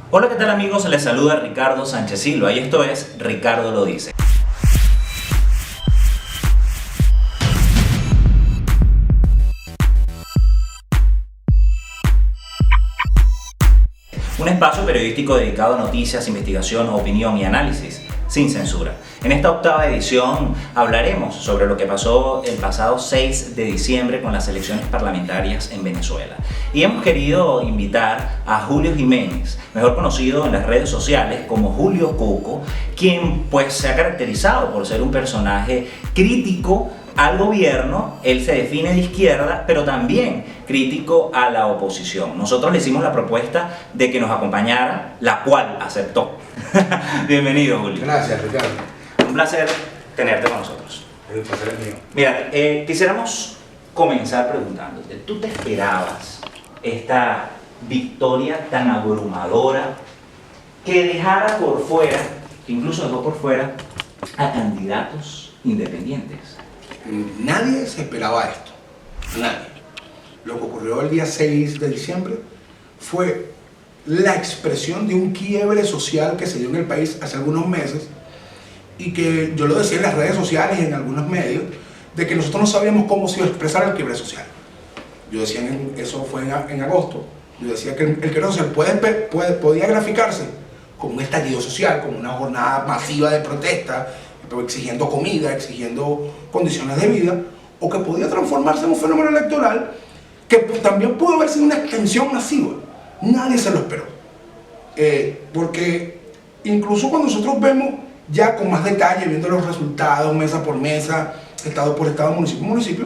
Hola, ¿qué tal amigos? Les saluda Ricardo Sánchez Silva y esto es Ricardo lo dice. Un espacio periodístico dedicado a noticias, investigación, opinión y análisis sin censura. En esta octava edición hablaremos sobre lo que pasó el pasado 6 de diciembre con las elecciones parlamentarias en Venezuela. Y hemos querido invitar a Julio Jiménez, mejor conocido en las redes sociales como Julio Coco, quien pues se ha caracterizado por ser un personaje crítico al gobierno. Él se define de izquierda, pero también crítico a la oposición. Nosotros le hicimos la propuesta de que nos acompañara, la cual aceptó. Bienvenido, Julio. Gracias, Ricardo. Un placer tenerte con nosotros. El placer es mío. Mira, quisiéramos comenzar preguntándote, ¿tú te esperabas esta victoria tan abrumadora que dejara por fuera, que incluso dejó por fuera a candidatos independientes? Nadie se esperaba esto. Nadie. Lo que ocurrió el día 6 de diciembre fue la expresión de un quiebre social que se dio en el país hace algunos meses y que yo lo decía en las redes sociales y en algunos medios, de que nosotros no sabíamos cómo se iba a expresar el quiebre social. Yo decía, eso fue en agosto, yo decía que el quiebre social podía graficarse como un estallido social, como una jornada masiva de protesta, exigiendo comida, exigiendo condiciones de vida, o que podía transformarse en un fenómeno electoral que también pudo haber sido una extensión masiva. Nadie se lo esperó. Porque incluso cuando nosotros vemos ya con más detalle, viendo los resultados mesa por mesa, estado por estado, municipio por municipio,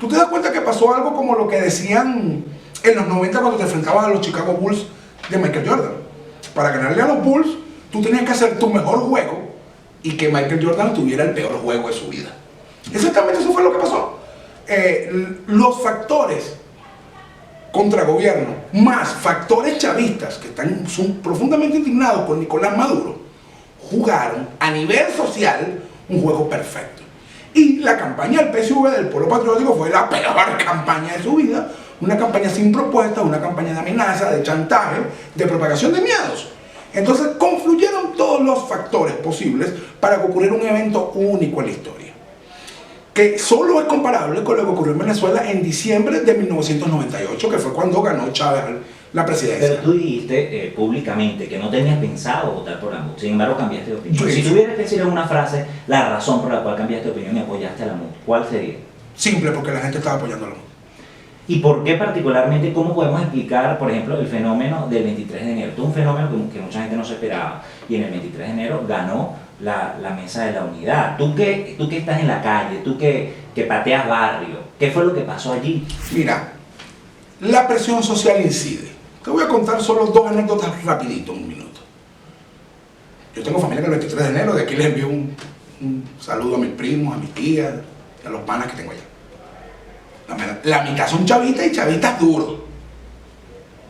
tú te das cuenta que pasó algo como lo que decían en los 90 cuando te enfrentabas a los Chicago Bulls de Michael Jordan. Para ganarle a los Bulls, tú tenías que hacer tu mejor juego y que Michael Jordan tuviera el peor juego de su vida. Exactamente eso fue lo que pasó. Los factores contra gobierno, más factores chavistas que son profundamente indignados con Nicolás Maduro, jugaron a nivel social un juego perfecto. Y la campaña del PSV, del Polo Patriótico, fue la peor campaña de su vida, una campaña sin propuestas, una campaña de amenaza, de chantaje, de propagación de miedos. Entonces confluyeron todos los factores posibles para que ocurriera un evento único en la historia, que solo es comparable con lo que ocurrió en Venezuela en diciembre de 1998, que fue cuando ganó Chávez la presidencia. Pero tú dijiste públicamente que no tenías pensado votar por la MUD, sin embargo cambiaste de opinión. Si tuvieras que decir en una frase la razón por la cual cambiaste de opinión y apoyaste a la MUD, ¿cuál sería? Simple, porque la gente estaba apoyando a la MUD. ¿Y por qué particularmente? ¿Cómo podemos explicar, por ejemplo, el fenómeno del 23 de enero? Esto es un fenómeno que mucha gente no se esperaba, y en el 23 de enero ganó la mesa de la unidad. Tú que estás en la calle, tú que pateas barrio, ¿qué fue lo que pasó allí? Mira, la presión social incide. Te voy a contar solo dos anécdotas rapidito, un minuto. Yo tengo familia que el 23 de enero, de aquí les envío un saludo a mis primos, a mis tías, a los panas que tengo allá. La mitad son chavistas y chavistas duros.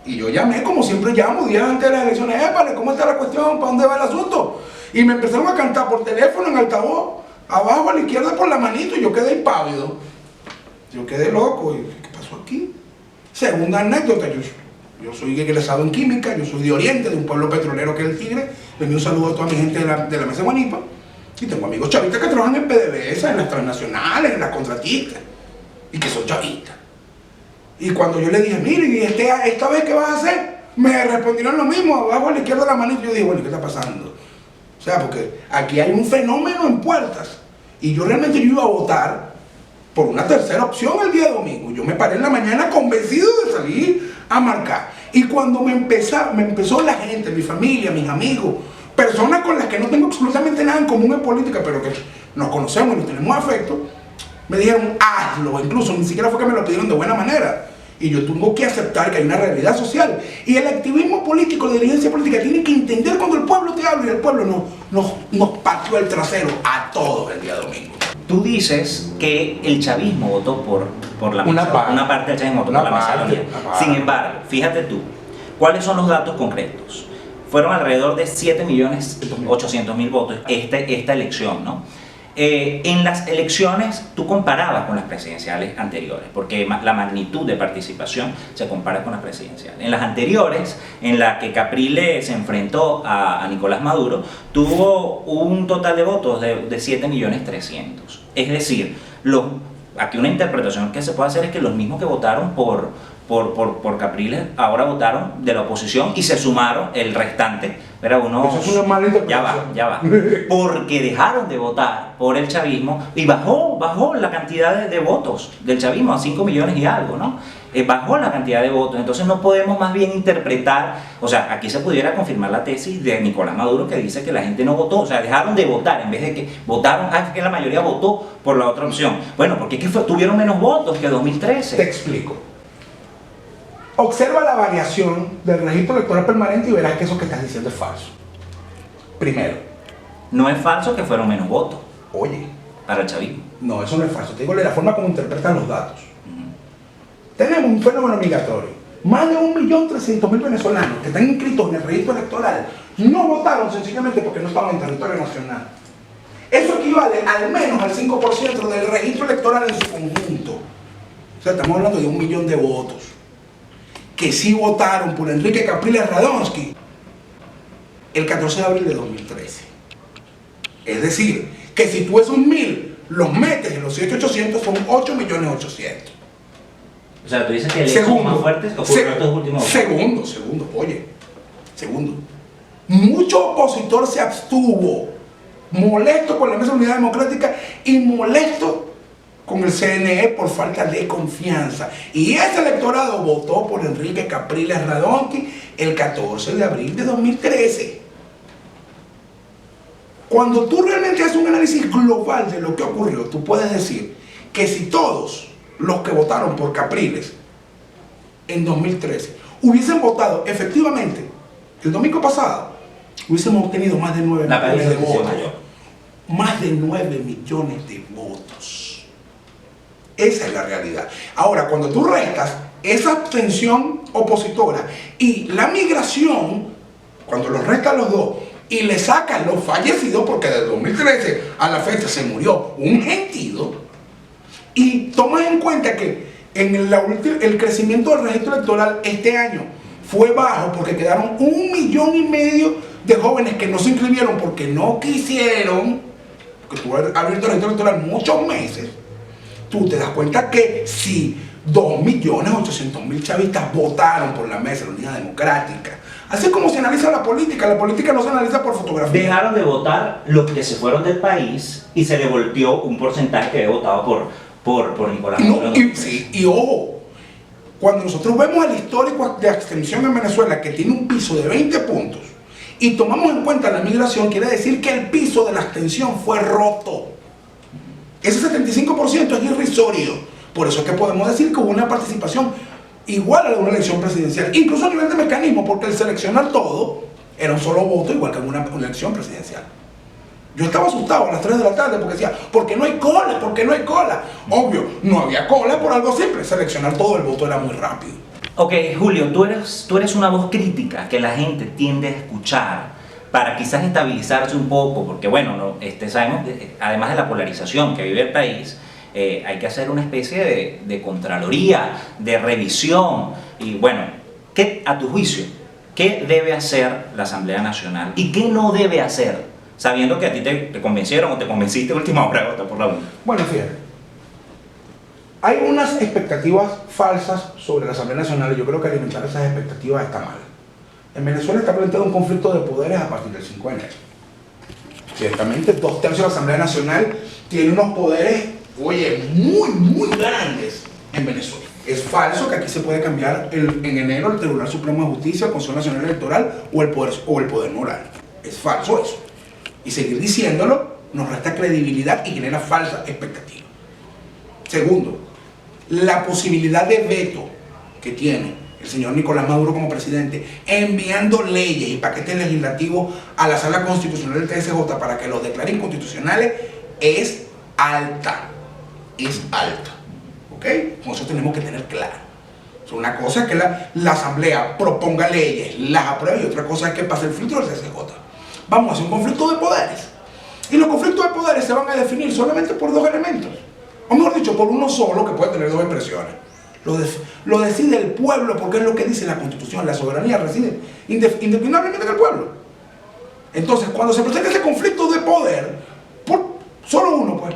Y yo llamé, como siempre llamo, días antes de las elecciones, épale, ¿cómo está la cuestión? ¿Para dónde va el asunto? Y me empezaron a cantar por teléfono, en altavoz, abajo a la izquierda por la manito, y yo quedé impávido. Yo quedé loco. ¿Y qué pasó aquí? Segunda anécdota, yo soy egresado en química, yo soy de Oriente, de un pueblo petrolero que es el Tigre. Le envío un saludo a toda mi gente de la mesa de Guanipa. Y tengo amigos chavistas que trabajan en PDVSA, en las transnacionales, en las contratistas, y que son chavistas. Y cuando yo le dije, mire, ¿y esta vez qué vas a hacer? Me respondieron lo mismo, abajo a la izquierda de la mano. Y yo dije, bueno, ¿qué está pasando? O sea, porque aquí hay un fenómeno en puertas. Y yo realmente iba a votar por una tercera opción el día domingo. Yo me paré en la mañana convencido de salir a marcar. Y cuando me empezó la gente, mi familia, mis amigos, personas con las que no tengo absolutamente nada en común en política, pero que nos conocemos y nos tenemos afecto, me dijeron, hazlo. Incluso ni siquiera fue que me lo pidieron de buena manera. Y yo tengo que aceptar que hay una realidad social. Y el activismo político, la dirigencia política, tiene que entender cuando el pueblo te habla, y el pueblo nos pateó el trasero a todos el día domingo. Tú dices que el chavismo votó por la mesa, una parte del chavismo votó por la mesa de la unidad. Sin embargo, fíjate tú, ¿cuáles son los datos concretos? Fueron alrededor de 7.800.000 votos esta elección, ¿no? En las elecciones tú comparabas con las presidenciales anteriores, porque la magnitud de participación se compara con las presidenciales. En las anteriores, en la que Capriles se enfrentó a Nicolás Maduro, tuvo un total de votos de 7.300.000. Es decir, aquí una interpretación que se puede hacer es que los mismos que votaron por Capriles ahora votaron de la oposición y se sumaron el restante. Pero eso es una mala interpretación. Ya va. Porque dejaron de votar por el chavismo y bajó la cantidad de votos del chavismo a 5 millones y algo, ¿no? Bajó la cantidad de votos. Entonces no podemos más bien interpretar, o sea, aquí se pudiera confirmar la tesis de Nicolás Maduro que dice que la gente no votó, o sea, dejaron de votar en vez de que votaron, es que la mayoría votó por la otra opción. Bueno, porque es que tuvieron menos votos que 2013. Te explico. Observa la variación del registro electoral permanente y verás que eso que estás diciendo es falso. Primero. No es falso que fueron menos votos. Oye. Para el chavismo. No, eso no es falso. Te digo la forma como interpretan los datos. Tenemos un fenómeno migratorio. Más de 1.300.000 venezolanos que están inscritos en el registro electoral no votaron sencillamente porque no estaban en territorio nacional. Eso equivale al menos al 5% del registro electoral en su conjunto. O sea, estamos hablando de 1 millón de votos que sí votaron por Enrique Capriles Radonsky el 14 de abril de 2013. Es decir, que si tú esos 1.000 los metes en los 7.800 son 8.800.000. O sea, tú dices que el hecho más fuerte ocurrió estos últimos segundo, segundo. Mucho opositor se abstuvo, molesto con la Mesa de Unidad Democrática y molesto con el CNE por falta de confianza. Y ese electorado votó por Enrique Capriles Radonsky el 14 de abril de 2013. Cuando tú realmente haces un análisis global de lo que ocurrió, tú puedes decir que si todos los que votaron por Capriles en 2013 hubiesen votado efectivamente el domingo pasado, hubiésemos obtenido más de 9 millones de votos. Más de 9 millones de votos. Esa es la realidad. Ahora, cuando tú restas esa abstención opositora y la migración, cuando los restas los dos y le sacas los fallecidos, porque desde 2013 a la fecha se murió un gentío, y tomas en cuenta que en el crecimiento del registro electoral este año fue bajo porque quedaron 1,5 millones de jóvenes que no se inscribieron porque no quisieron, porque tú has abierto el registro electoral muchos meses, tú te das cuenta que si 2.800.000 chavistas votaron por la Mesa de la Unidad Democrática, así como se analiza la política no se analiza por fotografía. Dejaron de votar los que se fueron del país y se le volteó un porcentaje que había votado por Nicolás Maduro. Y ojo, cuando nosotros vemos el histórico de abstención en Venezuela que tiene un piso de 20 puntos y tomamos en cuenta la migración, quiere decir que el piso de la abstención fue roto. Ese 75% es irrisorio. Por eso es que podemos decir que hubo una participación igual a la de una elección presidencial, incluso a nivel de mecanismo, porque el seleccionar todo era un solo voto, igual que en una elección presidencial. Yo estaba asustado a las 3 de la tarde porque decía, ¿por qué no hay cola? ¿Por qué no hay cola? Obvio, no había cola por algo simple, seleccionar todo el voto era muy rápido. Ok, Julio, tú eres una voz crítica que la gente tiende a escuchar para quizás estabilizarse un poco, porque bueno, sabemos, además de la polarización que vive el país, hay que hacer una especie de contraloría, de revisión, y bueno, a tu juicio, ¿qué debe hacer la Asamblea Nacional y qué no debe hacer? Sabiendo que a ti te convencieron o te convenciste a última hora de votar por la UNA. Bueno, fíjate, hay unas expectativas falsas sobre la Asamblea Nacional y yo creo que alimentar esas expectativas está mal. En Venezuela está planteado un conflicto de poderes a partir del 5 de enero. Ciertamente, 2/3 de la Asamblea Nacional tiene unos poderes, oye, muy grandes en Venezuela. Es falso que aquí se puede cambiar en enero el Tribunal Supremo de Justicia, el Consejo Nacional Electoral o el poder moral. Es falso eso. Y seguir diciéndolo nos resta credibilidad y genera falsa expectativa. Segundo, la posibilidad de veto que tiene el señor Nicolás Maduro como presidente, enviando leyes y paquetes legislativos a la Sala Constitucional del TSJ para que los declaren inconstitucionales, es alta. ¿Ok? Con eso tenemos que tener claro. Una cosa es que la Asamblea proponga leyes, las apruebe, y otra cosa es que pase el filtro del TSJ. Vamos a hacer un conflicto de poderes. Y los conflictos de poderes se van a definir solamente por dos elementos. O mejor dicho, por uno solo que puede tener dos expresiones. Lo decide el pueblo porque es lo que dice la Constitución. La soberanía reside indefectiblemente en el pueblo. Entonces, cuando se presenta ese conflicto de poder, por solo uno, pues.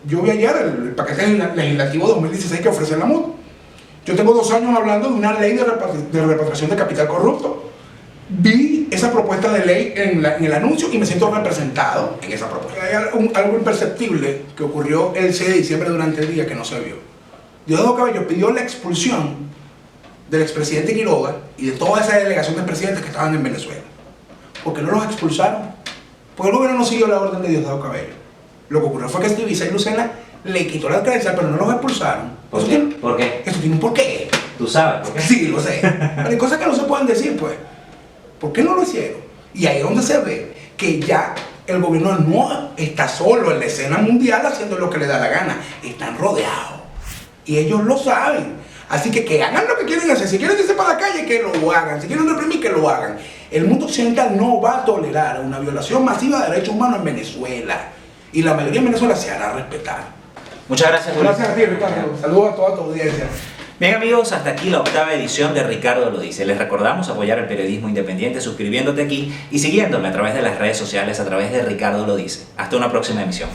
Yo vi ayer el paquete legislativo 2016 que ofrece la MUD. Yo tengo 2 años hablando de una ley de repatriación de capital corrupto. Vi esa propuesta de ley en el anuncio y me siento representado en esa propuesta. Hay algo imperceptible que ocurrió el 6 de diciembre durante el día que no se vio. Diosdado Cabello pidió la expulsión del expresidente Quiroga y de toda esa delegación de presidentes que estaban en Venezuela. ¿Por qué no los expulsaron? Porque el gobierno no siguió la orden de Diosdado Cabello. Lo que ocurrió fue que Steve y Lucena le quitó la credencial, pero no los expulsaron. ¿Por qué? ¿Por qué? Eso tiene un porqué. ¿Tú sabes por qué? Sí, lo sé. Pero hay cosas que no se pueden decir, pues. ¿Por qué no lo hicieron? Y ahí es donde se ve que ya el gobierno no está solo en la escena mundial haciendo lo que le da la gana. Están rodeados. Y ellos lo saben. Así que hagan lo que quieren hacer. Si quieren irse para la calle, que lo hagan. Si quieren reprimir, que lo hagan. El mundo occidental no va a tolerar una violación masiva de derechos humanos en Venezuela. Y la mayoría en Venezuela se hará respetar. Muchas gracias, Luis. Gracias a ti, Ricardo. Saludos a toda tu audiencia. Bien, amigos, hasta aquí la 8ª edición de Ricardo lo dice. Les recordamos apoyar el periodismo independiente suscribiéndote aquí y siguiéndome a través de las redes sociales a través de Ricardo lo dice. Hasta una próxima emisión.